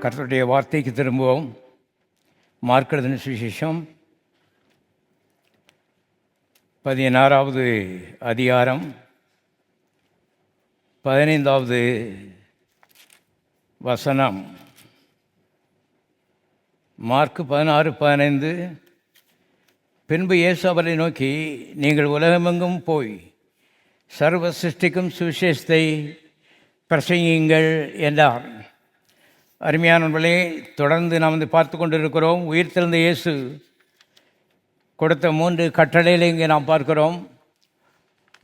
கர்த்தருடைய வார்த்தைக்கு திரும்புவோம். மார்க் எழுதின சுவிசேஷம் 16வது அதிகாரம் 15வது வசனம். மார்க் 16:15. பின்பு இயேசு அவரை நோக்கி, நீங்கள் உலகமெங்கும் போய் சர்வ சிருஷ்டிக்கும் சுவிசேஷத்தை பிரசங்கியுங்கள் என்றார். அருமையானவர்களே, தொடர்ந்து நாம் பார்த்து கொண்டிருக்கிறோம். உயிர்த்தெழுந்த இயேசு கொடுத்த 3 கட்டளைகளை இங்கே நாம் பார்க்கிறோம்.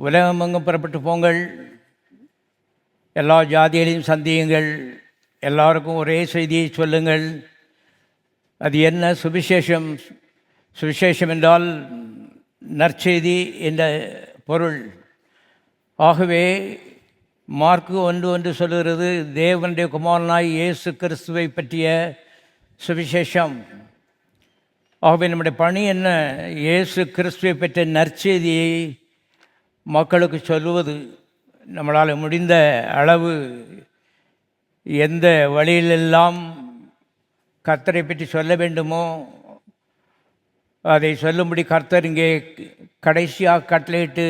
உலகமெங்கும் புறப்பட்டு போங்கள், எல்லா ஜாதிகளையும் சந்தியுங்கள், எல்லாருக்கும் ஒரே செய்தியை சொல்லுங்கள். அது என்ன? சுவிசேஷம். சுவிசேஷம் என்றால் நற்செய்தி என்ற பொருள். ஆகவே மார்க்கு 1:1 சொல்லுகிறது, தேவனுடைய குமாரனாய் இயேசு கிறிஸ்துவை பற்றிய சுவிசேஷம். ஆகவே நம்முடைய பணி என்ன? இயேசு கிறிஸ்துவை பற்றிய நற்செய்தியை மக்களுக்கு சொல்லுவது. நம்மளால் முடிந்த அளவு எந்த வழியிலெல்லாம் கர்த்தரை பற்றி சொல்ல வேண்டுமோ அதை சொல்லும்படி கர்த்தர் இங்கே கடைசியாக கட்டளையிட்டு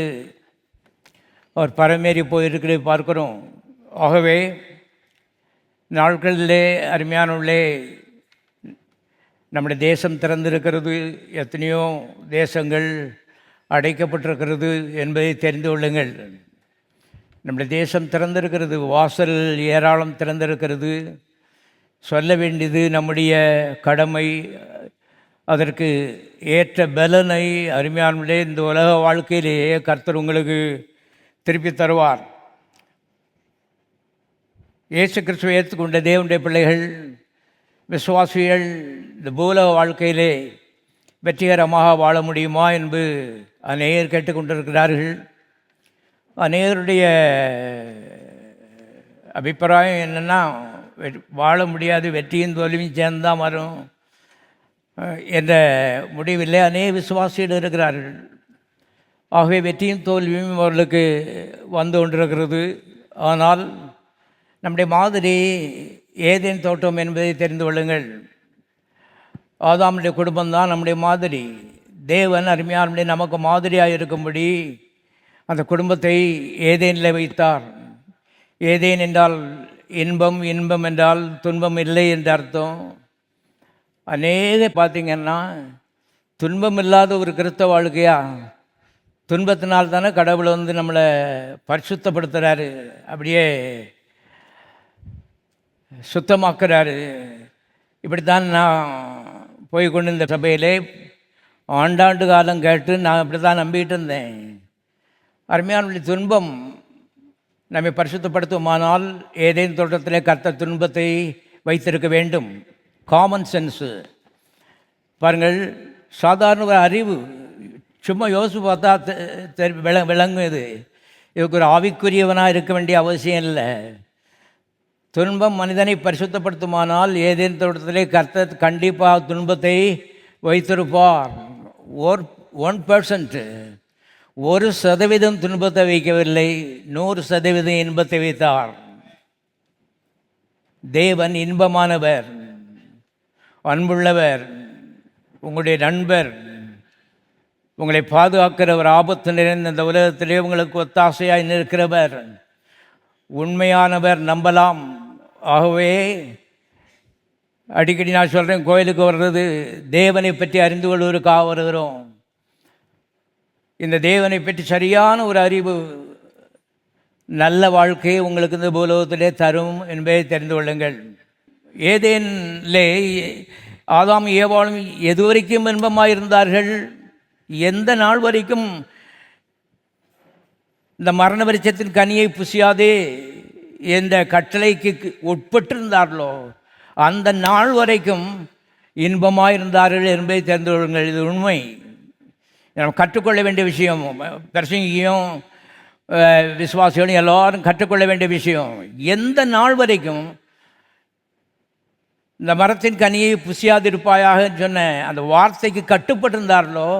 அவர் பரமேறி போயிருக்கிறதை பார்க்கிறோம். ஆகவே நாட்களிலே அருமையானவர்களே, நம்முடைய தேசம் திறந்திருக்கிறது, எத்தனையோ தேசங்கள் அடைக்கப்பட்டிருக்கிறது என்பதை தெரிந்து கொள்ளுங்கள். நம்முடைய தேசம் திறந்திருக்கிறது, வாசல் ஏராளம் திறந்திருக்கிறது. சொல்ல வேண்டியது நம்முடைய கடமை. அதற்கு ஏற்ற பலனை அருமையானவர்களே இந்த உலக வாழ்க்கையிலேயே கர்த்தர் உங்களுக்கு திருப்பி தருவார். இயேசு கிறிஸ்துவை ஏற்றுக்கொண்ட தேவனுடைய பிள்ளைகள், விசுவாசிகள் இந்த பூலக வாழ்க்கையிலே வெற்றிகரமாக வாழ முடியுமா என்று அநேகர் கேட்டுக்கொண்டிருக்கிறார்கள். அநேகருடைய அபிப்பிராயம் என்னென்னா, வாழ முடியாது, வெற்றியும் தோல்வியும் சேர்ந்தான் வரும் என்ற முடிவில்லை அநேக விசுவாசிகள் இருக்கிறார்கள். ஆகவே வெற்றியும் தோல்வியும் அவர்களுக்கு வந்து கொண்டிருக்கிறது. ஆனால் நம்முடைய மாதிரி ஏதேன் தோட்டம் என்பதை தெரிந்து கொள்ளுங்கள். ஆதாமுடைய குடும்பம்தான் நம்முடைய மாதிரி. தேவன் அருமையானுடைய நமக்கு மாதிரியாக இருக்கும்படி அந்த குடும்பத்தை ஏதேனில் வைத்தார். ஏதேன் என்றால் இன்பம், இன்பம் என்றால் துன்பம் இல்லை என்ற அர்த்தம். அநேக பார்த்திங்கன்னா துன்பம் இல்லாத ஒரு கிறிஸ்தவ வாழ்க்கையா? துன்பத்தினால் தானே கடவுளை நம்மளை பரிசுத்தப்படுத்துகிறாரு, அப்படியே சுத்தமாக்குறாரு. இப்படித்தான் நான் போய்கொண்டு இந்த சபையிலே ஆண்டாண்டு காலம் கேட்டு நான் இப்படி தான் நம்பிக்கிட்டு இருந்தேன். அருமையான துன்பம் நம்மை பரிசுத்தப்படுத்துமானால் ஏதேனும் தோட்டத்திலே கர்த்தர் துன்பத்தை வைத்திருக்க வேண்டும். காமன் சென்ஸு பாருங்கள், சாதாரண ஒரு அறிவு, சும்மா யோசித்து பார்த்தா விளங்குது. இதுக்கு ஒரு ஆவிக்குரியவனாக இருக்க வேண்டிய அவசியம் இல்லை. துன்பம் மனிதனை பரிசுத்தப்படுத்துமானால் ஏதேனும் தோட்டத்திலே கர்த்தர் கண்டிப்பாக துன்பத்தை வைத்திருப்பார். 1%, 1% துன்பத்தை வைக்கவில்லை, 100% இன்பத்தை வைத்தார். தேவன் இன்பமானவர், அன்புள்ளவர், உங்களுடைய நண்பர், உங்களை பாதுகாக்கிறவர், ஆபத்து நிறைந்த இந்த உலகத்திலே உங்களுக்கு ஒத்தாசையாக நிற்கிறவர், உண்மையானவர், நம்பலாம். ஆகவே அடிக்கடி நான் சொல்கிறேன், கோயிலுக்கு வர்றது தேவனை பற்றி அறிந்து கொள்வதற்காக வருகிறோம். இந்த தேவனை பற்றி சரியான ஒரு அறிவு நல்ல வாழ்க்கையை உங்களுக்கு இந்த பூலோகத்திலே தரும் என்பதை தெரிந்து கொள்ளுங்கள். ஏதேனிலே ஆதாம் ஏவாளும் எதுவரைக்கும் இன்பமாக இருந்தார்கள்? எந்த நாள் வரைக்கும் இந்த மரண விருட்சத்தின் கனியை புசியாதே என்ற கட்டளைக்கு உட்பட்டிருந்தார்களோ அந்த நாள் வரைக்கும் இன்பமாக இருந்தார்கள் என்பதை தெரிந்து கொள்ளுங்கள். இது உண்மை. நம்ம கற்றுக்கொள்ள வேண்டிய விஷயம். பிரசங்கியும் விசுவாசிகளும் எல்லோரும் கற்றுக்கொள்ள வேண்டிய விஷயம். எந்த நாள் வரைக்கும் இந்த மரத்தின் கனியை புசியாதிருப்பாயாக சொன்ன அந்த வார்த்தைக்கு கட்டுப்பட்டிருந்தார்களோ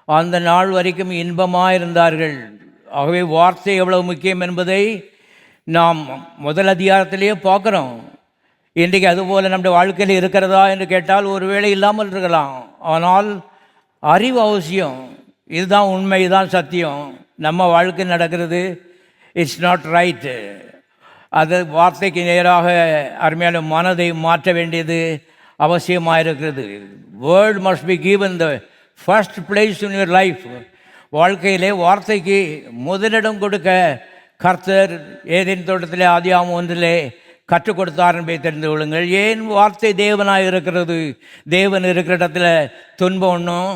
அந்த நாள் வரைக்கும் இன்பமாக இருந்தார்கள். ஆகவே வார்த்தை எவ்வளவு முக்கியம் என்பதை நாம் முதல் அதிகாரத்திலேயே பார்க்குறோம். இன்றைக்கு அதுபோல் நம்முடைய வாழ்க்கையில் இருக்கிறதா என்று கேட்டால் ஒருவேளை இல்லாமல் இருக்கலாம். ஆனால் அறிவு அவசியம். இதுதான் உண்மை, இதுதான் சத்தியம். நம்ம வாழ்க்கை நடக்கிறது இட்ஸ் நாட் ரைட்டு. அது வார்த்தைக்கு நேராக அருமையான மனதை மாற்ற வேண்டியது அவசியமாக இருக்கிறது. Word must be given the first place in your life. வாழ்க்கையிலே வார்த்தைக்கு முதலிடம் கொடுக்க கர்த்தர் ஏதேன் தோட்டத்திலே ஆதியாகமம் 1 கற்றுக் கொடுத்தார் என்பதை தெரிந்து கொள்ளுங்கள். ஏன் வார்த்தை தேவனாக இருக்கிறது. தேவன் இருக்கிற இடத்துல துன்பம் ஒன்றும்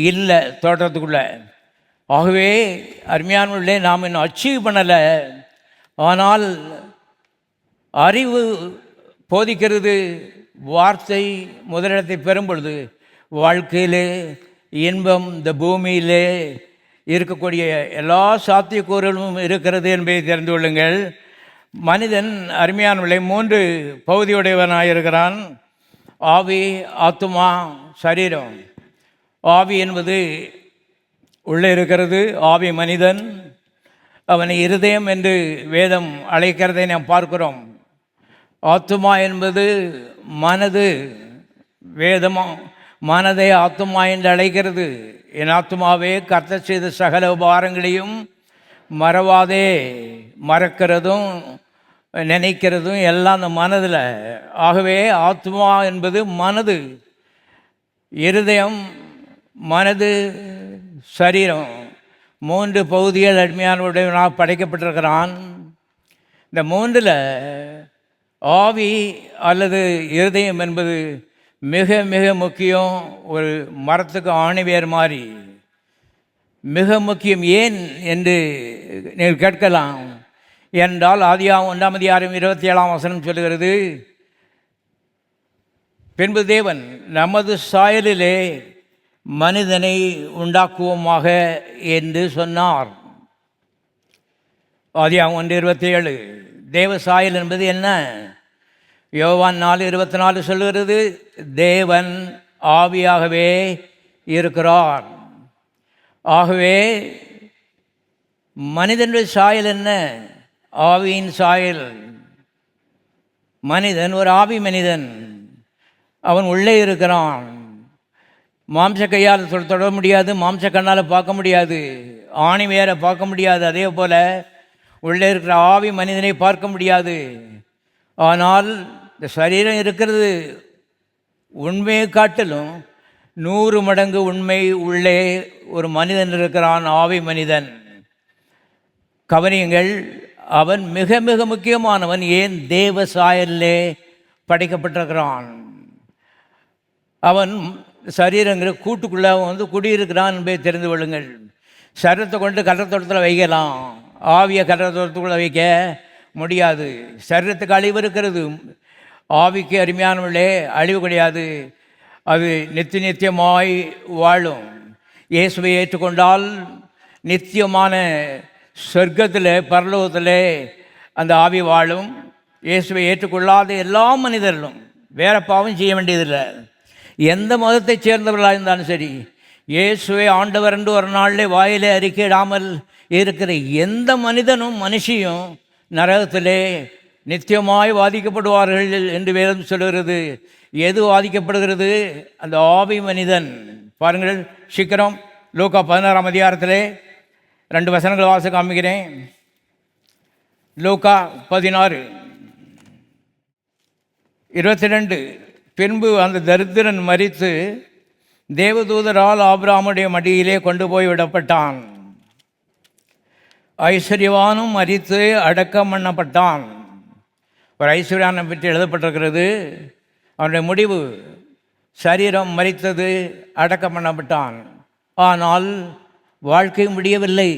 இல்லை தோட்டத்துக்குள்ளே. ஆகவே அருமையானவர்களே, நாம் இன்னும் அச்சீவ் பண்ணலை. ஆனால் அறிவு போதிக்கிறது. வார்த்தை முதலிடத்தை பெறும் பொழுது வாழ்க்கையிலே இன்பம், இந்த பூமியிலே இருக்கக்கூடிய எல்லா சாத்தியக்கூறுகளும் இருக்கிறது என்பதை தெரிந்து கொள்ளுங்கள். மனிதன் அருமையானவர்களே 3 பகுதியுடையவனாக இருக்கிறான். ஆவி, ஆத்துமா, சரீரம். ஆவி என்பது உள்ளே இருக்கிறது. ஆவி மனிதன். அவனை இருதயம் என்று வேதம் அழைக்கிறதை நாம் பார்க்கிறோம். ஆத்துமா என்பது மனது. வேதம் மனதை ஆத்துமா என்று அழைக்கிறது. என் ஆத்துமாவே கர்த்தர் செய்த சகல உபகாரங்களையும் மறவாதே. மறக்கிறதும் நினைக்கிறதும் எல்லாம் அந்த மனதில். ஆகவே ஆத்மா என்பது மனது, இருதயம், மனது, சரீரம். 3 பகுதிகள் அருமையானவருடைய படைக்கப்பட்டிருக்கிறான். இந்த 3ல் ஆவி அல்லது இருதயம் என்பது மிக மிக முக்கியம். ஒரு மரத்துக்கு ஆணிவேர் மாதிரி மிக முக்கியம். ஏன் என்று நீங்கள் கேட்கலாம். என்றால் ஆதியாகமம் 1:27 சொல்லுகிறது, பின்பு தேவன் நமது சாயலிலே மனிதனை உண்டாக்குவோமாக என்று சொன்னார். ஆதியாகமம் 1:27. தேவ சாயல் என்பது என்ன? யோவான் 4:24 சொல்லுகிறது, தேவன் ஆவியாகவே இருக்கிறார். ஆகவே மனிதனுடைய சாயல் என்ன? ஆவியின் சாயல். மனிதன் ஒரு ஆவி மனிதன். அவன் உள்ளே இருக்கிறான். மாம்ச கையால் தொட முடியாது, மாம்ச கண்ணால் பார்க்க முடியாது, ஆணி வேற பார்க்க முடியாது. அதே போல் உள்ளே இருக்கிற ஆவி மனிதனை பார்க்க முடியாது. ஆனால் இந்த சரீரம் இருக்கிறது. உண்மையை காட்டிலும் 100 மடங்கு உண்மை உள்ளே ஒரு மனிதன் இருக்கிறான், ஆவி மனிதன். கவனியுங்கள், அவன் மிக மிக முக்கியமானவன். ஏன்? தேவ சாயலிலே படைக்கப்பட்டிருக்கிறான். அவன் சரீரங்கிற கூட்டுக்குள்ளே குடியிருக்கிறான் என்பதை தெரிந்து கொள்ளுங்கள். சரீரத்தை கொண்டு கடற்தோட்டத்தில் வைக்கலாம், ஆவியை கடற்தோட்டத்துக்குள்ளே வைக்க முடியாது. சரீரத்துக்கு அழிவு இருக்கிறது, ஆவிக்கு அருமையானவர்களே அழிவு கிடையாது. அது நித்தியமாய் வாழும். இயேசுவை ஏற்றுக்கொண்டால் நித்தியமான சொர்க்கத்தில், பரலோகத்தில் அந்த ஆவி வாழும். இயேசுவை ஏற்றுக்கொள்ளாத எல்லா மனிதர்களும் வேற பாவம் செய்ய வேண்டியதில்லை. எந்த மதத்தை சேர்ந்தவர்களாக இருந்தாலும் சரி, இயேசுவை ஆண்டவர் என்று ஒரு நாளிலே வாயிலே அறிக்கையிடாமல் இருக்கிற எந்த மனிதனும் மனுஷியும் நரகத்திலே நித்தியமாய் வாதிக்கப்படுவார்கள் என்று வேதம் சொல்கிறது. எது வாதிக்கப்படுகிறது? அந்த ஆவி மனிதன். பாருங்கள், சீக்கிரம் லூக்கா 16ஆம் அதிகாரத்திலே 2 வசனங்கள் வாச காமிக்கிறேன். லூக்கா 16:22. பின்பு அந்த தரித்திரன் மரித்து தேவதூதரால் ஆபிரகாமுடைய மடியிலே கொண்டு போய் விடப்பட்டான். ஐஸ்வர்யவானும் மரித்து அடக்கம் பண்ணப்பட்டான். ஒரு ஐஸ்வர்யானை பற்றி எழுதப்பட்டிருக்கிறது. அவனுடைய முடிவு, சரீரம் மரித்தது, அடக்கம் பண்ணப்பட்டான். ஆனால் வாழ்க்கை முடியவில்லை,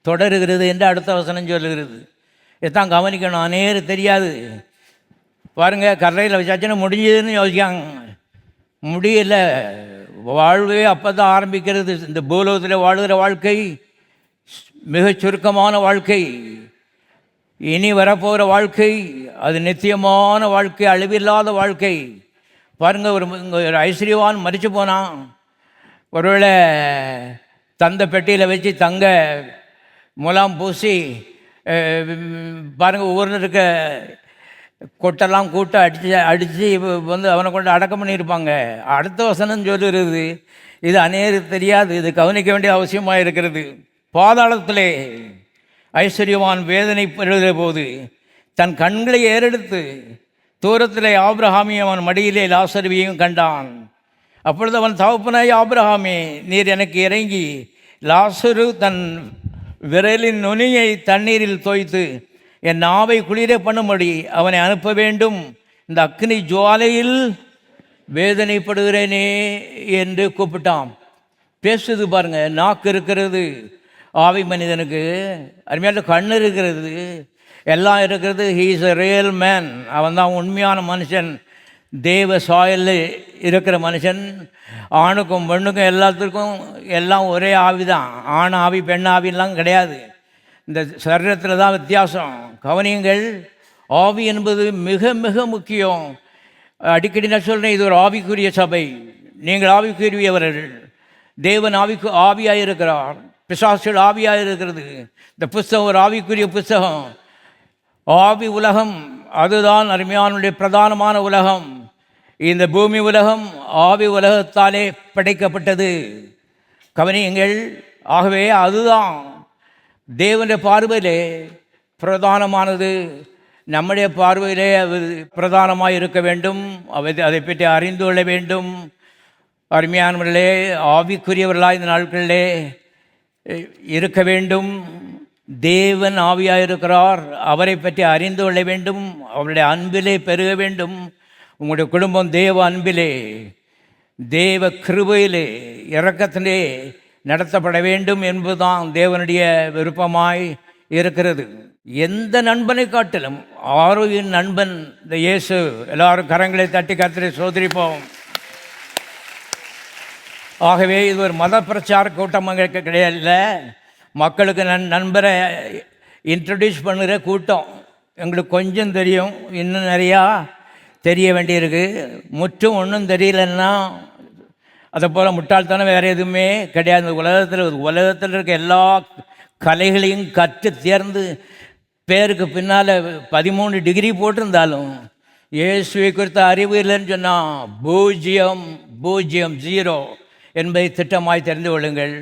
தொடருகிறது என்று அடுத்த வசனம் சொல்லுகிறது. இதான் கவனிக்கணும். அநேகருக்கு தெரியாது. பாருங்கள், கரையில் வச்சாச்சுன்னா முடிஞ்சதுன்னு யோசிக்காங்க. முடியலை. வாழ்வே அப்போ தான் ஆரம்பிக்கிறது. இந்த பூலோகத்தில் வாழ்கிற வாழ்க்கை மிகச் சுருக்கமான வாழ்க்கை. இனி வரப்போகிற வாழ்க்கை அது நித்தியமான வாழ்க்கை, அழிவில்லாத வாழ்க்கை. பாருங்கள், ஒரு ஐஸ்வர்யவான் மரித்து போனான். ஒருவேளை தந்த பெட்டியில் வச்சு தங்க முலாம் பூசி பாருங்கள், ஒவ்வொரு இருக்க கொட்டெல்லாம் கூட்ட அடித்து வந்து அவனை கொண்டு அடக்கம் பண்ணியிருப்பாங்க. அடுத்த வசனம் சொல்லுறது, இது அநேருக்கு தெரியாது, இது கவனிக்க வேண்டிய அவசியமாக இருக்கிறது. பாதாளத்திலே ஐஸ்வர்யவான் வேதனைப்படுகிற போது தன் கண்களை ஏறெடுத்து தூரத்திலே ஆபிரகாமையும் அவன் மடியிலே லாசருவையும் கண்டான். அப்பொழுது அவன் தகப்பனாய் ஆபிரகாமே, நீர் எனக்கு இறங்கி லாசரு தன் விரலின் நுனியை தண்ணீரில் தோய்த்து என் நாவை குளிர பண்ணும்படி அவனை அனுப்ப வேண்டும், இந்த அக்னி ஜுவாலையில் வேதனைப்படுகிறேனே என்று கூப்பிட்டான். பேசுது பாருங்க, நாக்கு இருக்கிறது ஆவி மனிதனுக்கு, அருமையான கண் இருக்கிறது, எல்லாம் இருக்கிறது. He is a real man. அவன் தான் உண்மையான மனுஷன், தேவ சாயலில் இருக்கிற மனுஷன். ஆணுக்கும் பெண்ணுக்கும் எல்லாத்துக்கும் எல்லாம் ஒரே ஆவி தான். ஆண் ஆவி பெண் ஆவிலாம் கிடையாது. இந்த சரீரத்தில் தான் வித்தியாசம். கவனியங்கள், ஆவி என்பது மிக மிக முக்கியம். அடிக்கடி நான் சொல்கிறேன், இது ஒரு ஆவிக்குரிய சபை. நீங்கள் ஆவிக்குரியவர்கள். தேவன் ஆவியாக இருக்கிறார், பிசாசுகள் ஆவியாக இருக்கிறது. இந்த புஸ்தகம் ஒரு ஆவிக்குரிய புஸ்தகம். ஆவி உலகம் அதுதான் அருமையானுடைய பிரதானமான உலகம். இந்த பூமி உலகம் ஆவி உலகத்தாலே படைக்கப்பட்டது. கவனியுங்கள், ஆகவே அதுதான் தேவனுடைய பார்வையிலே பிரதானமானது. நம்முடைய பார்வையிலே அது பிரதானமாக இருக்க வேண்டும். அதை பற்றி அறிந்து கொள்ள வேண்டும். அருமையானவர்களே, ஆவிக்குரியவர்களாக இந்த நாட்களிலே இருக்க வேண்டும். தேவன் ஆவியாக இருக்கிறார், அவரை பற்றி அறிந்து கொள்ள வேண்டும். அவருடைய அன்பிலே பெருக வேண்டும். உங்களுடைய குடும்பம் தேவ அன்பிலே, தேவ கிருபையிலே, இரக்கத்திலே நடத்தப்பட வேண்டும் என்பதுதான் தேவனுடைய விருப்பமாய் இருக்கிறது. எந்த நண்பனை காட்டிலும் ஆரோக்கிய நண்பன் இந்த இயேசு. எல்லாரும் கரங்களை தட்டி கர்த்தரை சோதரிப்போம். ஆகவே இது ஒரு மத பிரச்சார கூட்டம் கிடையாது, மக்களுக்கு நண்பரை இன்ட்ரடியூஸ் பண்ணுற கூட்டம். எங்களுக்கு கொஞ்சம் தெரியும், இன்னும் நிறையா தெரிய வேண்டியிருக்கு. முற்றும் ஒன்றும் தெரியலன்னா அதை போல் முட்டாள்தனம் வேறு எதுவுமே கிடையாது. உலகத்தில் இருக்க எல்லா கலைகளையும் கற்று தேர்ந்து பேருக்கு பின்னால் 13 டிகிரி போட்டிருந்தாலும் இயேசுவை குறித்த அறிவு இல்லைன்னு சொன்னால் பூஜ்ஜியம் 0 என்பதை திட்டமாய் தெரிந்து கொள்ளுங்கள்.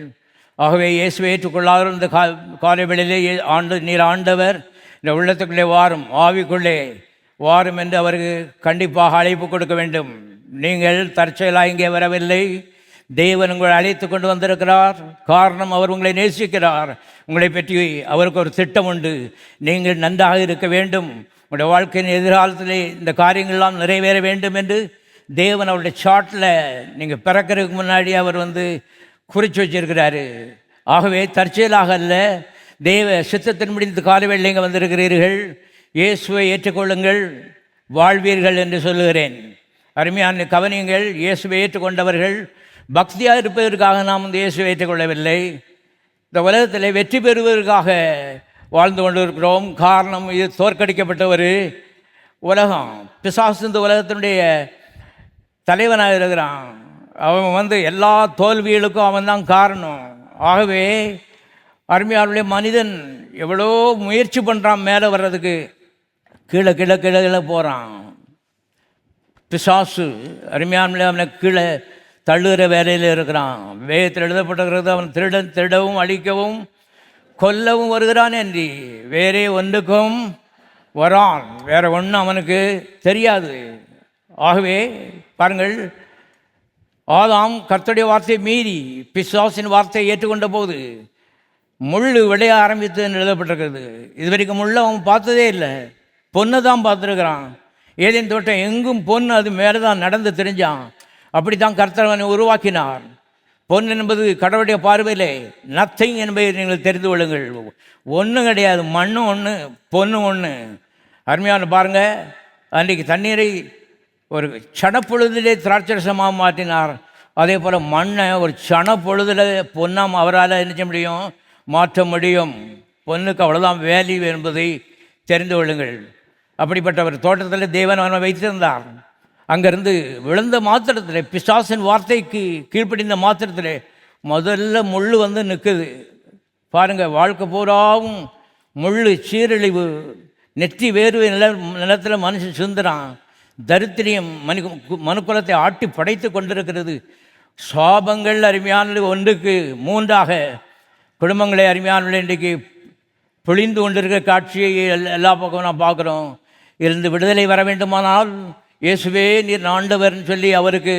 ஆகவே இயேசுவை ஏற்றுக்கொள்ளாத இந்த காலை வேளையிலே நீர் ஆண்டவர் இந்த உள்ளத்துக்குள்ளே வாரும், ஆவிக்குள்ளே வாரும் என்று அவருக்கு கண்டிப்பாக அழைப்பு கொடுக்க வேண்டும். நீங்கள் தற்செயலாக இங்கே வரவில்லை, தேவன் உங்களை அழைத்து கொண்டு வந்திருக்கிறார். காரணம், அவர் உங்களை நேசிக்கிறார். உங்களை பற்றி அவருக்கு ஒரு திட்டம் உண்டு. நீங்கள் நன்றாக இருக்க வேண்டும், உங்களுடைய வாழ்க்கையின் எதிர்காலத்திலே இந்த காரியங்கள்லாம் நிறைவேற வேண்டும் என்று தேவன் அவருடைய சாட்டில் நீங்கள் பிறக்கிறதுக்கு முன்னாடி அவர் குறித்து வச்சிருக்கிறாரு. ஆகவே தற்செயலாக அல்ல, தேவ சித்தத்தின்படி இந்த காலவேளையில் இங்கே வந்திருக்கிறீர்கள். இயேசுவை ஏற்றுக்கொள்ளுங்கள், வாழ்வீர்கள் என்று சொல்லுகிறேன். அருமையான கவனியங்கள், இயேசுவை ஏற்றுக்கொண்டவர்கள் பக்தியாக இருப்பதற்காக நாம் இயேசுவை ஏற்றுக்கொள்ளவில்லை. இந்த உலகத்தில் வெற்றி பெறுவதற்காக வாழ்ந்து கொண்டிருக்கிறோம். காரணம், இது தோற்கடிக்கப்பட்ட ஒரு உலகம். பிசாசு இந்த உலகத்தினுடைய தலைவனாக இருக்கிறான். அவன் எல்லா தோல்விகளுக்கும் அவன் தான் காரணம். ஆகவே அருமையாளர்களே, மனிதன் எவ்வளோ முயற்சி பண்ணுறான் மேலே வர்றதுக்கு, கீழே கீழே கீழே கீழே போகிறான். பிசாசு அருமையானவர்களே அவனை கீழே தள்ளுகிற வேலையில் இருக்கிறான். வேதத்தில் எழுதப்பட்டிருக்கிறது, அவன் திருடவும் அழிக்கவும் கொல்லவும் வருகிறான் என்று, வேறே ஒன்றுக்கும் வரான். வேற ஒன்றும் அவனுக்கு தெரியாது. ஆகவே பாருங்கள், ஆதாம் கர்த்தருடைய வார்த்தையை மீறி பிசாசின் வார்த்தையை ஏற்றுக்கொண்ட போது முள் விளைய ஆரம்பித்து எழுதப்பட்டிருக்கிறது. இது வரைக்கும் முள்ளை அவன் பார்த்ததே இல்லை, பொண்ணை தான் பார்த்துருக்கிறான். ஏதேன் தோட்டம் எங்கும் பொண்ணு, அது மேலே தான் நடந்து தெரிஞ்சான். அப்படி தான் கர்த்தர் அவனை உருவாக்கினார். பொன் என்பது கடவுளுடைய பார்வையிலே நத்திங் என்பதை நீங்கள் தெரிந்து கொள்ளுங்கள். ஒன்றும் கிடையாது, மண்ணும் ஒன்று, பொண்ணு ஒன்று. அருமையான பாருங்கள், அன்றைக்கு தண்ணீரை ஒரு சனப்பொழுதிலே திராட்சரசமாக மாற்றினார். அதே போல் மண்ணை ஒரு சனப்பொழுதில் பொண்ணாம் அவரால் என்ன செய்ய முடியும், மாற்ற முடியும். பொண்ணுக்கு அவ்வளோதான் வேல்யூ என்பதை தெரிந்து கொள்ளுங்கள். அப்படிப்பட்ட ஒரு தோட்டத்தில் தேவன் அவனை வைத்திருந்தார். அங்கேருந்து விழுந்த மாத்திரத்தில், பிசாசின் வார்த்தைக்கு கீழ்ப்படிந்த மாத்திரத்தில் முதல்ல முள் நிற்குது. பாருங்கள், வாழ்க்கை பூராவும் முள், சீரழிவு, நெற்றி வேர்வை நிலத்தில் மனுஷன் சுந்தரான். தரித்திரியம் மனுக்குலத்தை ஆட்டி படைத்து கொண்டிருக்கிறது. சாபங்கள் அருமையானது ஒன்றுக்கு மூன்றாக குடும்பங்களை அருமையானவர்கள் இன்றைக்கு பொழிந்து கொண்டிருக்கிற காட்சியை எல்லா பக்கமும் நான் பார்க்குறோம். இருந்து விடுதலை வர வேண்டுமானால் இயேசுவே நீர் ஆண்டவர்னு சொல்லி அவருக்கு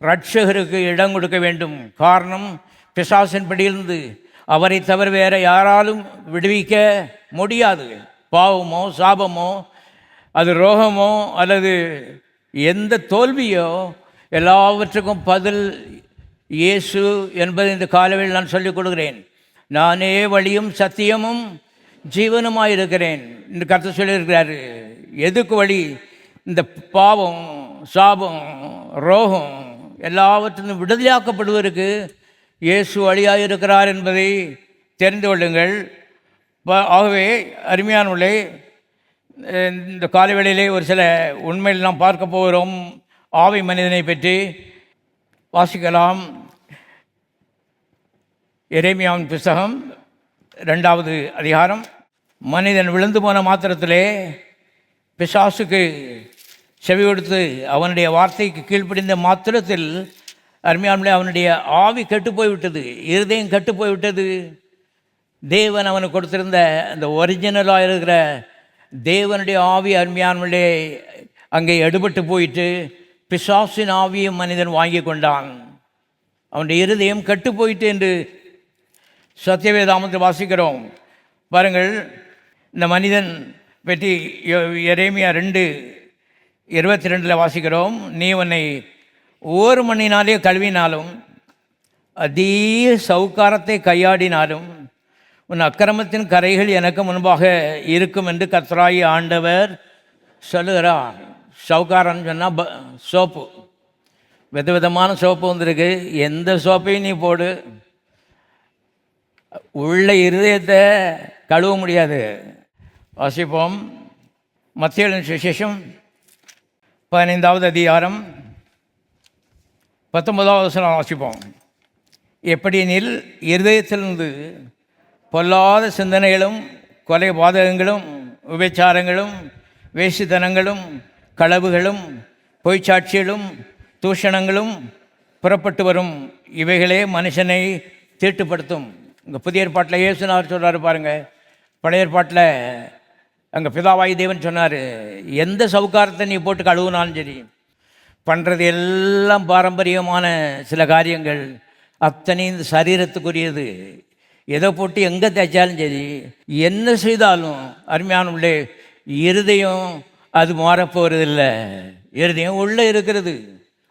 இரட்சகருக்கு இடம் கொடுக்க வேண்டும். காரணம், பிசாசின் படியிலிருந்து அவரை தவிர வேறு யாராலும் விடுவிக்க முடியாது. பாவமோ சாபமோ அது ரோகமோ அல்லது எந்த தோல்வியோ எல்லாவற்றுக்கும் பதில் இயேசு என்பது இந்த காலவில் நான் சொல்லிக் கொடுக்கிறேன். நானே வழியும் சத்தியமும் ஜீவனுமாக இருக்கிறேன் என்று கர்த்தர் சொல்லியிருக்கிறாரு. எதுக்கு வழி? இந்த பாவம் சாபம் ரோகம் எல்லாவற்றிலும் விடுதலையாக்கப்படுவதற்கு இயேசு வழியாக இருக்கிறார் என்பதை தெரிந்து கொள்ளுங்கள். ஆகவே அருமையானவர்களே, இந்த காலவேளையிலே ஒரு சில உண்மையில் நாம் பார்க்க போகிறோம். ஆவி மனிதனை பற்றி வாசிக்கலாம். எரேமியாவின் புஸ்தகம் 2வது அதிகாரம். மனிதன் விழுந்து போன மாத்திரத்திலே பிசாசுக்கு செவி கொடுத்து அவனுடைய வார்த்தைக்கு கீழ்ப்படிந்த மாத்திரத்தில் அருமையானவர்களே அவனுடைய ஆவி கெட்டு போய்விட்டது, இருதயம் கெட்டு போய்விட்டது. தேவன் அவனுக்கு கொடுத்திருந்த அந்த ஒரிஜினலாக இருக்கிற தேவனுடைய ஆவி அருமையானவர்களே அங்கே எடுபட்டு போயிட்டு பிசாசின் ஆவியும் மனிதன் வாங்கி கொண்டான். அவனுடைய இருதயம் கெட்டு போயிட்டு என்று சத்தியவேதாமத்தில் வாசிக்கிறோம். பாருங்கள், இந்த மனிதன் பற்றி எரேமியா 2:22 வாசிக்கிறோம். நீ உன்னை 1 மணினாலே கழுவினாலும் அதிக சவுக்காரத்தை கையாடினாலும் உன் அக்கிரமத்தின் கரைகள் எனக்கு முன்பாக இருக்கும் என்று கர்த்தராகிய ஆண்டவர் சொல்லுகிறார். சவுக்காரன்னு சொன்னால் சோப்பு, விதவிதமான சோப்பு வந்திருக்கு. எந்த சோப்பையும் நீ போடு, உள்ள இருதயத்தை கழுவ முடியாது. வாசிப்போம். மத்தேயு சுவிசேஷம் 15வது அதிகாரம் 19வது வசனம் வாசிப்போம். எப்படியெனில் இருதயத்திலிருந்து பொல்லாத சிந்தனைகளும் கொலை பாதகங்களும் விபச்சாரங்களும் வேசித்தனங்களும் களவுகளும் பொய்ச்சாட்சிகளும் தூஷணங்களும் புறப்பட்டு வரும். இவைகளே மனுஷனை தீட்டுப்படுத்தும். இங்கே புதிய ஏற்பாட்டில் இயேசுனார் சொல்கிறாரு பாருங்கள். பழைய ஏற்பாட்டில் அங்கே பிதாவாயி தேவன் சொன்னார், எந்த சவுக்காரத்தை நீ போட்டு கழுவுனாலும் சரி, பண்ணுறது எல்லாம் பாரம்பரியமான சில காரியங்கள், அத்தனை இந்த சரீரத்துக்குரியது. எதை போட்டு எங்கே தைச்சாலும் சரி, என்ன செய்தாலும் அருமையானவர்களே இருதயம் அது மாறப்போகிறதில்லை. இருதயம் உள்ளே இருக்கிறது,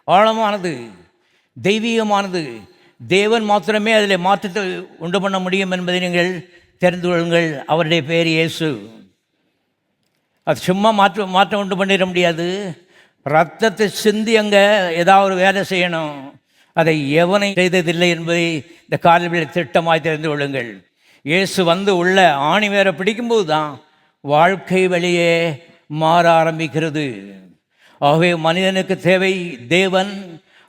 ஆழமானது, தெய்வீகமானது. தேவன் மாத்திரமே அதில் மாற்றத்தை உண்டு பண்ண முடியும் என்பதை நீங்கள் தெரிந்து கொள்ளுங்கள். அவருடைய பேர் இயேசு. அது சும்மா மாற்றம் உண்டு பண்ணிட முடியாது. ரத்தத்தை சிந்தி அங்கே ஏதாவது வேலை செய்யணும். அதை எவனை செய்ததில்லை என்பதை இந்த காலவில் திட்டமாய் தெரிந்து கொள்ளுங்கள். இயேசு வந்து உள்ள ஆணி வேற பிடிக்கும்போது தான் வாழ்க்கை வெளியே மாற ஆரம்பிக்கிறது. ஆகவே மனிதனுக்கு தேவை தேவன்,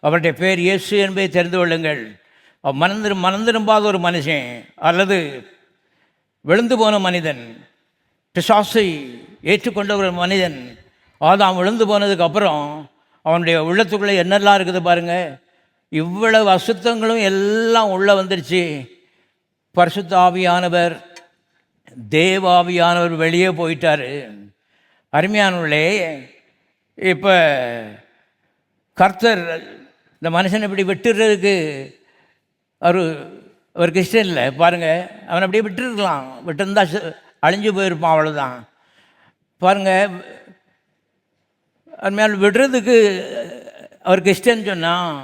அவருடைய பேர் இயேசு என்பதை தெரிந்து கொள்ளுங்கள். மனந்திரும்பாத ஒரு மனுஷன் அல்லது விழுந்து போன மனிதன், பிசாசை ஏற்றுக்கொண்ட ஒரு மனிதன், ஆதாம் விழுந்து போனதுக்கு அப்புறம் அவனுடைய உள்ளத்துக்குள்ளே என்னெல்லாம் இருக்குது பாருங்கள். இவ்வளவு அசுத்தங்களும் எல்லாம் உள்ளே வந்துருச்சு. பரிசுத்த ஆவியானவர், தேவாவியானவர் வெளியே போயிட்டார். அருமையானவர்களே, இப்போ கர்த்தர் இந்த மனுஷனை இப்படி விட்டுறதுக்கு அவருக்கு இஷ்டம் இல்லை. பாருங்கள், அவனை அப்படியே விட்டுருக்கலாம், விட்டுருந்தா அழிஞ்சு போயிருப்பான், அவ்வளோதான். பாருங்கள், அருமையான விடுறதுக்கு அவருக்கு இஷ்டம்னு சொன்னால்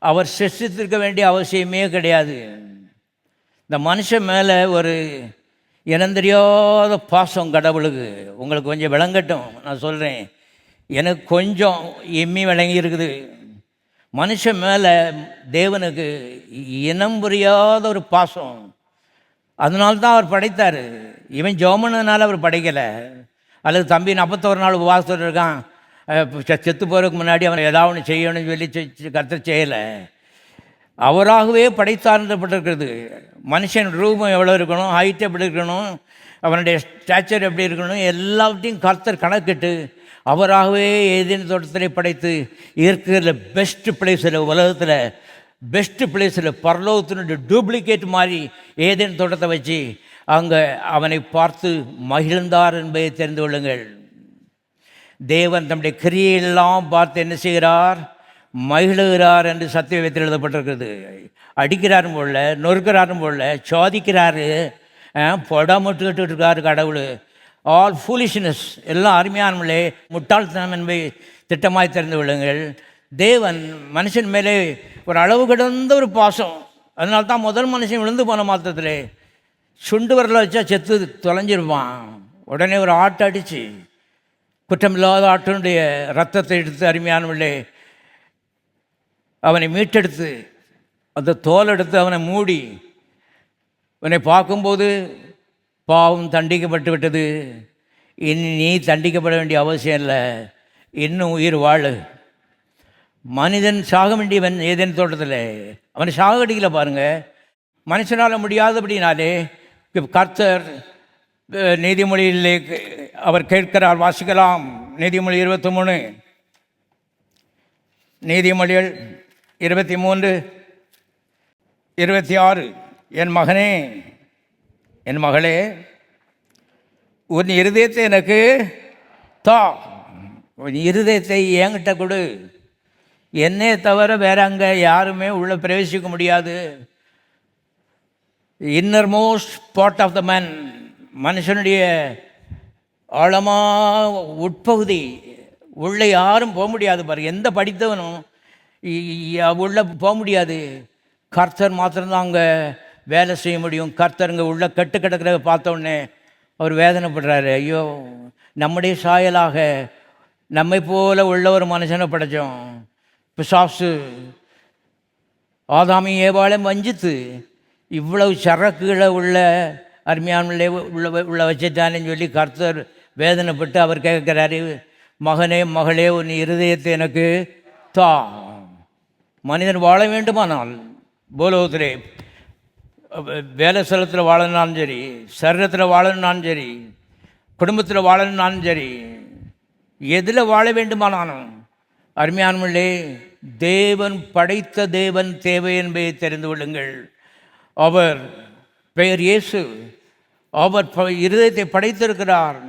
அவர் சிருஷ்டித்திருக்க வேண்டிய அவசியமே கிடையாது. இந்த மனுஷன் மேலே ஒரு இனந்தெரியாத பாசம் கடவுளுக்கு. உங்களுக்கு கொஞ்சம் விளங்கட்டும், நான் சொல்கிறேன். எனக்கு கொஞ்சம் எம்மி விளங்கி இருக்குது. மனுஷன் மேலே தேவனுக்கு இனம் புரியாத ஒரு பாசம். அதனால்தான் அவர் படைத்தார். இவன் ஜோமனதுனால அவர் படைக்கலை. அல்லது தம்பி 41 நாள் உபவாசத்தில் இருக்கான், செத்து போகிறதுக்கு முன்னாடி அவன் ஏதாவது ஒன்று செய்யணும்னு சொல்லி கர்த்தர் செய்யலை. அவராகவே படைத்தார்ன்றப்பட்டிருக்கிறது. மனுஷன் ரூபம் எவ்வளோ இருக்கணும், ஹைட் எப்படி இருக்கணும், அவனுடைய ஸ்டாச்சர் எப்படி இருக்கணும் எல்லாத்தையும் கர்த்தர் கணக்கிட்டு அவராகவே ஏதேன் தோட்டத்திலே படைத்து இருக்கிற பெஸ்ட் பிளேஸில், உலகத்தில் பெஸ்ட்டு பிளேஸில், பரலோகத்தினுடைய டூப்ளிகேட் மாதிரி ஏதேன் தோட்டத்தை வச்சு அங்கே அவனை பார்த்து மகிழ்ந்தார் என்பதை தெரிந்து கொள்ளுங்கள். தேவன் தம்முடைய கிரியையெல்லாம் பார்த்து என்ன செய்கிறார்? மகிழுகிறார் என்று சத்தியவேதத்தில் எழுதப்பட்டிருக்கிறது. அடிக்கிறாரும் போல, நொறுக்கிறாரும் போல, சோதிக்கிறாரு, பொடாமட்டு இருக்காரு கடவுள். ஆல் ஃபூலிஷ்னஸ், எல்லாம் அருமையானே முட்டாள்தனம் என்பதை திட்டமாய் தெரிந்து கொள்ளுங்கள். தேவன் மனுஷன் மேலே ஒரு அளவு கிடந்த ஒரு பாசம். அதனால தான் முதல் மனுஷன் விழுந்து போன மாத்திரத்தில் சுண்டு வரல வச்சா செத்து தொலைஞ்சிருப்பான். உடனே ஒரு ஆட்டை அடித்து குற்றமில்லாத ஆட்டினுடைய ரத்தத்தை எடுத்து அருமையானவர்களே அவனை மீட்டெடுத்து அந்த தோல் எடுத்து அவனை மூடி அவனை பார்க்கும்போது பாவம் தண்டிக்கப்பட்டு விட்டது, இனி நீ தண்டிக்கப்பட வேண்டிய அவசியம் இல்லை, இன்னும் உயிர் வாழு. மனிதன் சாக வேண்டியவன் ஏதேன் தோட்டத்தில் அவனை சாகடிக்கல பாருங்கள். மனுஷனால் முடியாதபடினாலே கர்த்தர் நீதிமொழியிலே அவர் கேட்கிறார். வாசிக்கலாம். நீதிமொழி 23, நீதிமொழிகள் 23, 26. என் மகனே, என் மகளே, உன் இருதயத்தை எனக்கு தா. உன் இருதயத்தை என்கிட்ட கொடு. என்னை தவிர வேற அங்கே யாருமே உள்ளே பிரவேசிக்க முடியாது. Innermost part of the man, மனுஷனுடைய ஆழமாக உட்பகுதி, உள்ளே யாரும் போக முடியாது பாரு. எந்த படித்தவனும் உள்ளே போக முடியாது. கர்த்தர் மாத்திரம்தான் அங்கே வேலை செய்ய முடியும். கர்த்தருங்க உள்ள கட்டு கிடக்கிறத பார்த்தோடனே அவர் வேதனைப்படுறாரு. ஐயோ, நம்முடைய சாயலாக நம்மை போல உள்ள ஒரு மனுஷனை படைத்தோம். பிசாசு ஆதாமி ஏவாளை வஞ்சித்து இவ்வளவு சரக்குகளை உள்ள அருமையானே உள்ள வச்சுட்டானேன்னு சொல்லி கர்த்தர் வேதனைப்பட்டு அவர் கேட்குறாரு, மகனே மகளே, உன் இருதயத்தை எனக்கு தா. மனிதன் வாழ வேண்டுமானால் பூலோகத்திலே வேலை ஸ்தலத்தில் வாழணும்னாலும் சரி, சரீரத்தில் வாழணும்னாலும் சரி, குடும்பத்தில் வாழணும்னாலும் சரி, எதில் வாழ வேண்டுமானாலும் அருமையானவர்களே, தேவன் படைத்த தேவன் தேவை என்பதை தெரிந்து கொள்ளுங்கள். அவர் பெயர் இயேசு. அவர் இருதயத்தை படைத்திருக்கிறார்.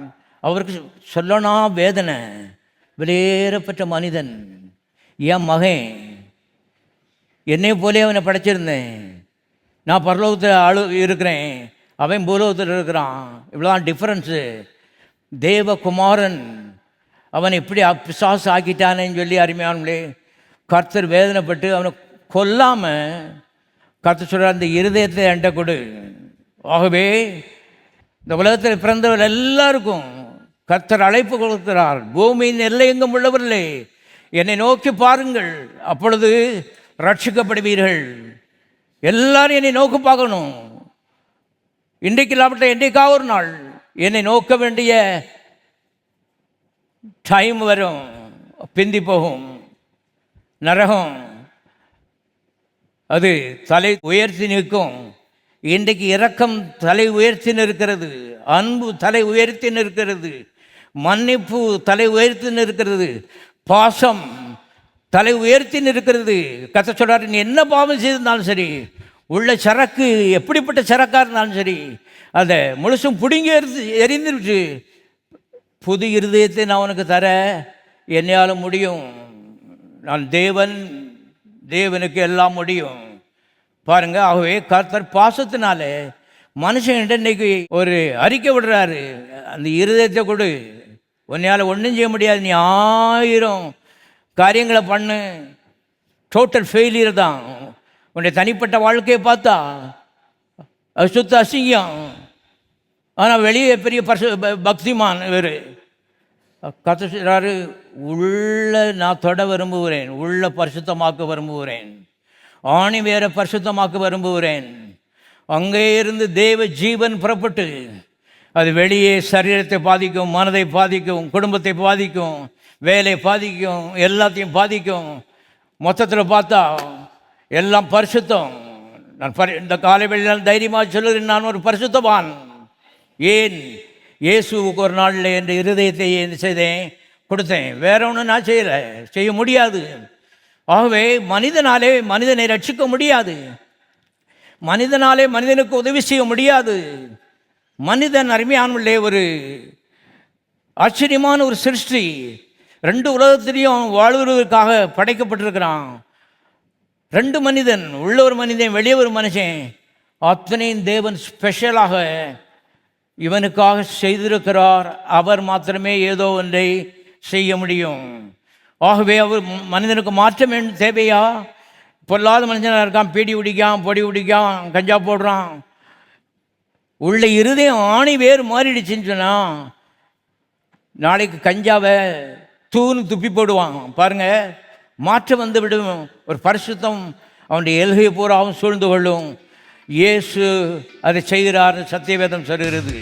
அவருக்கு சொல்லனா வேதனை. வெளியேறப்பட்ட மனிதன், என் மகன், என்னை போலே அவனை படைச்சிருந்தேன். நான் பரலோகத்தில் இருக்கிறேன், அவன் பூலோகத்தில் இருக்கிறான். இவ்வளோதான் டிஃப்ரென்ஸு. தேவகுமாரன் அவனை இப்படி பிசாசு ஆக்கிட்டானேன்னு சொல்லி அருமையானே கர்த்தர் வேதனைப்பட்டு அவனை கொல்லாமல் கர்த்தர் சொல்கிறார், அந்த இருதயத்தை என்கிட்ட கொடு. ஆகவே இந்த உலகத்தில் பிறந்தவர் எல்லாருக்கும் கர்த்தர் அழைப்பு கொடுக்கிறார். பூமியின் எல்லை எங்கும் உள்ளவர்களே, என்னை நோக்கி பாருங்கள், அப்பொழுது ரட்சிக்கப்படுவீர்கள். எல்லாரும் என்னை நோக்கி பார்க்கணும். இன்றைக்கு இல்லாமட்ட என்றைக்காக ஒரு நாள் என்னை நோக்க வேண்டிய டைம் வரும். பிந்தி போகும் நரகம், அது தலை உயர்த்தி நிற்கும். இன்றைக்கு இரக்கம் தலை உயர்த்தி நிற்கிறது, அன்பு தலை உயர்த்தி நிற்கிறது, மன்னிப்பு தலை உயர்த்தி நிற்கிறது, பாசம் தலை உயர்த்தி நிற்கிறது. கர்த்தர் சொல்றாரு, நீ என்ன பாவம் செய்திருந்தாலும் சரி, உள்ள சரக்கு எப்படிப்பட்ட சரக்காக இருந்தாலும் சரி, அதை முழுசும் பிடுங்கி எரிந்துருச்சு. புது இருதயத்தை நான் உனக்கு தர என்னையால் முடியும். நான் தேவன், தேவனுக்கு எல்லாம் முடியும். பாருங்க. ஆகவே கர்த்தர் பாசத்தினால மனுஷன்கிட்ட இன்னைக்கு ஒரு அறிக்கை விடுறாரு, அந்த இருதயத்தை கொடு. உன்னையால் ஒன்றும் செய்ய முடியாது, நீ 1000 காரியங்களை பண்ணு, டோட்டல் ஃபெயிலியர் தான். உன்னுடைய தனிப்பட்ட வாழ்க்கையை பார்த்தா அது சுத்த அசிங்கம். ஆனால் வெளியே பெரிய பக்திமான் இவர். கர்த்தர் சொல்றாரு, உள்ள நான் தொட விரும்புகிறேன், உள்ள பரிசுத்தமாக்க விரும்புகிறேன், ஆணி வேற பரிசுத்தமாக்க விரும்புகிறேன். அங்கே இருந்து தேவ ஜீவன் புறப்பட்டு அது வெளியே சரீரத்தை பாதிக்கும், மனதை பாதிக்கும், குடும்பத்தை பாதிக்கும், வேலை பாதிக்கும், எல்லாத்தையும் பாதிக்கும். மொத்தத்தில் பார்த்தா எல்லாம் பரிசுத்தம். நான் இந்த காலை வெளியில் தைரியமாக சொல்லுகிறேன், நான் ஒரு பரிசுத்தவான். ஏன் இயேசுவுக்கு ஒரு நாளில் என் இருதயத்தை என்ன செய்தேன், கொடுத்தேன். வேற ஒன்றும் நான் செய்ய முடியாது. ஆகவே மனிதனாலே மனிதனை ரட்சிக்க முடியாது, மனிதனாலே மனிதனுக்கு உதவி செய்ய முடியாது. மனிதன் அருமையானவர்களே ஒரு ஆச்சரியமான ஒரு சிருஷ்டி. ரெண்டு உலகத்திலையும் வாழ்வதற்காக படைக்கப்பட்டிருக்கிறான். ரெண்டு மனிதன், உள்ள ஒரு மனிதன், வெளியே ஒரு மனுஷன். அத்தனையும் தேவன் ஸ்பெஷலாக இவனுக்காக செய்திருக்கிறார். அவர் மாத்திரமே ஏதோ ஒன்றை செய்ய முடியும். ஆகவே அவர் மனிதனுக்கு மாற்றம் தேவையா? பொல்லாத மனுஷனாக இருக்கான், பீடி குடிக்கான், பொடி குடிக்கான், கஞ்சா போடுறான், உள்ள இருதயம் ஆணி வேறு மாறிடுச்சுன்னு சொன்னால் நாளைக்கு கஞ்சாவை துப்பி போடுவான். பாருங்க, மாற்றம் வந்து விடும். ஒரு பரிசுத்தம் அவனுடைய எல்கை பூராவும் சூழ்ந்து கொள்ளும். இயேசு அதை செய்கிறார், சத்தியவேதம் சொல்கிறது.